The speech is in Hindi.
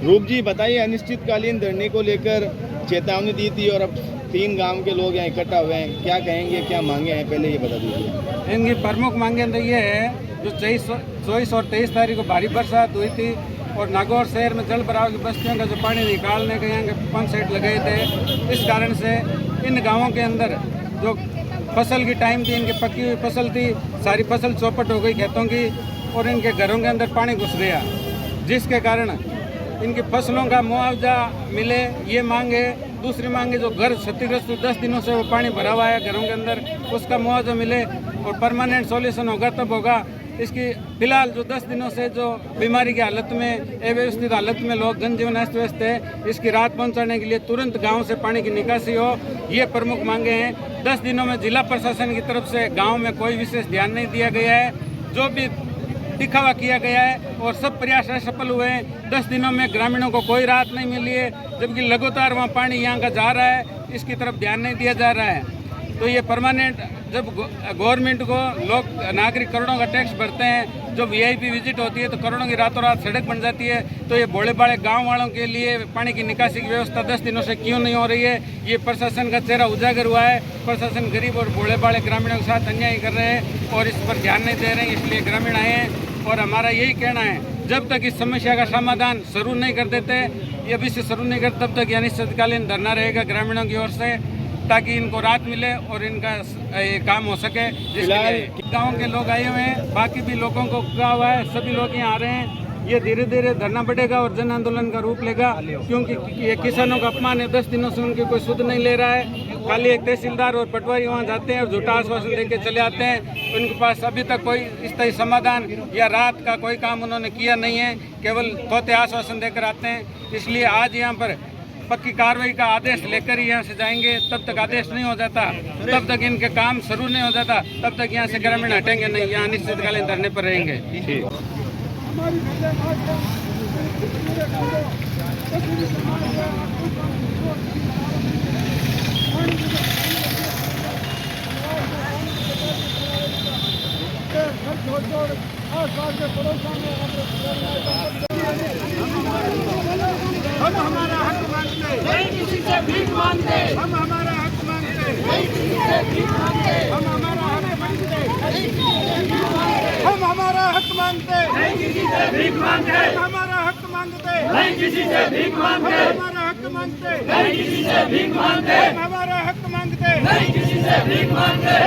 रूप जी बताइए, अनिश्चितकालीन धरने को लेकर चेतावनी दी थी और अब 3 गांव के लोग यहाँ इकट्ठा हुए हैं, क्या कहेंगे, क्या मांगे हैं, पहले ये बता दीजिए। इनकी प्रमुख मांगे तो ये है, जो 24 और 23 तारीख को भारी बरसात हुई थी और नागौर शहर में जल भराव की बस्तियों का जो पानी निकालने के यहाँ के पंप सेट लगाए थे, इस कारण से इन गाँवों के अंदर जो फसल की टाइम थी, इनकी पकी हुई फसल थी, सारी फसल चौपट हो गई खेतों की और इनके घरों के अंदर पानी घुस गया, जिसके कारण इनकी फसलों का मुआवजा मिले, ये मांग है। दूसरी मांग है, जो घर क्षतिग्रस्त 10 दिनों से वो पानी भरा हुआ है घरों के अंदर, उसका मुआवजा मिले और परमानेंट सॉल्यूशन होगा तब होगा। इसकी फिलहाल जो 10 दिनों से जो बीमारी की हालत में, अव्यवस्थित हालत में लोग जनजीवन अस्त व्यस्त है, इसकी राहत पहुंचाने के लिए तुरंत गांव से पानी की निकासी हो, ये प्रमुख मांगे हैं। 10 दिनों में जिला प्रशासन की तरफ से गांव में कोई विशेष ध्यान नहीं दिया गया है, जो भी दिखावा किया गया है और सब प्रयास असफल हुए हैं। 10 दिनों में ग्रामीणों को कोई राहत नहीं मिली है, जबकि लगातार वहाँ पानी यहाँ का जा रहा है, इसकी तरफ ध्यान नहीं दिया जा रहा है। तो ये परमानेंट, जब गवर्नमेंट को लोग नागरिक करोड़ों का टैक्स भरते हैं, जो वीआईपी विजिट होती है तो करोड़ों की रातों रात सड़क बन जाती है, तो ये भोले भाले गांव वालों के लिए पानी की निकासी की व्यवस्था 10 दिनों से क्यों नहीं हो रही है, ये प्रशासन का चेहरा उजागर हुआ है। प्रशासन गरीब और भोले भाले ग्रामीणों के साथ अन्याय कर रहे हैं और इस पर ध्यान नहीं दे रहे हैं, इसलिए ग्रामीण आए हैं। और हमारा यही कहना है, जब तक इस समस्या का समाधान शुरू नहीं कर देते, ये अभी से शुरू नहीं करते, तब तक अनिश्चितकालीन धरना रहेगा ग्रामीणों की ओर से, ताकि इनको राहत मिले और इनका ये काम हो सके। जिसके गाँव के लोग आए हुए हैं, बाकी भी लोगों को कहा हुआ है, सभी लोग यहाँ आ रहे हैं। ये धीरे धीरे धरना बढ़ेगा और जन आंदोलन का रूप लेगा, क्योंकि ये किसानों का अपमान है। 10 दिनों से उनकी कोई सुध नहीं ले रहा है, खाली एक तहसीलदार और पटवारी वहाँ जाते हैं और झूठा आश्वासन देके चले आते हैं। उनके पास अभी तक कोई इस तरह समाधान या राहत का कोई काम उन्होंने किया नहीं है, केवल तोते आश्वासन देकर आते हैं। इसलिए आज यहाँ पर पक्की कार्रवाई का आदेश लेकर ही यहाँ से जाएंगे। तब तक आदेश नहीं हो जाता, तब तक इनके काम शुरू नहीं हो जाता, तब तक यहाँ से ग्रामीण हटेंगे नहीं, यहाँ अनिश्चितकालीन धरने पर रहेंगे। हम हमारा हक मांगते हैं, नहीं किसी से भीख मांगते। हम हमारा हक मांगते हैं, नहीं किसी से भीख मांगते। हम हमारा हक मांगते हैं, नहीं किसी से भीख मांगते। हम हमारा हक मांगते हैं, नहीं किसी से भीख मांगते। हम हमारा हक मांगते हैं, नहीं किसी से भीख मांगते। हम हमारा हक मांगते हैं, नहीं किसी से भीख मांगते। हम हमारा हक मांगते हैं, नहीं किसी से भीख मांगते।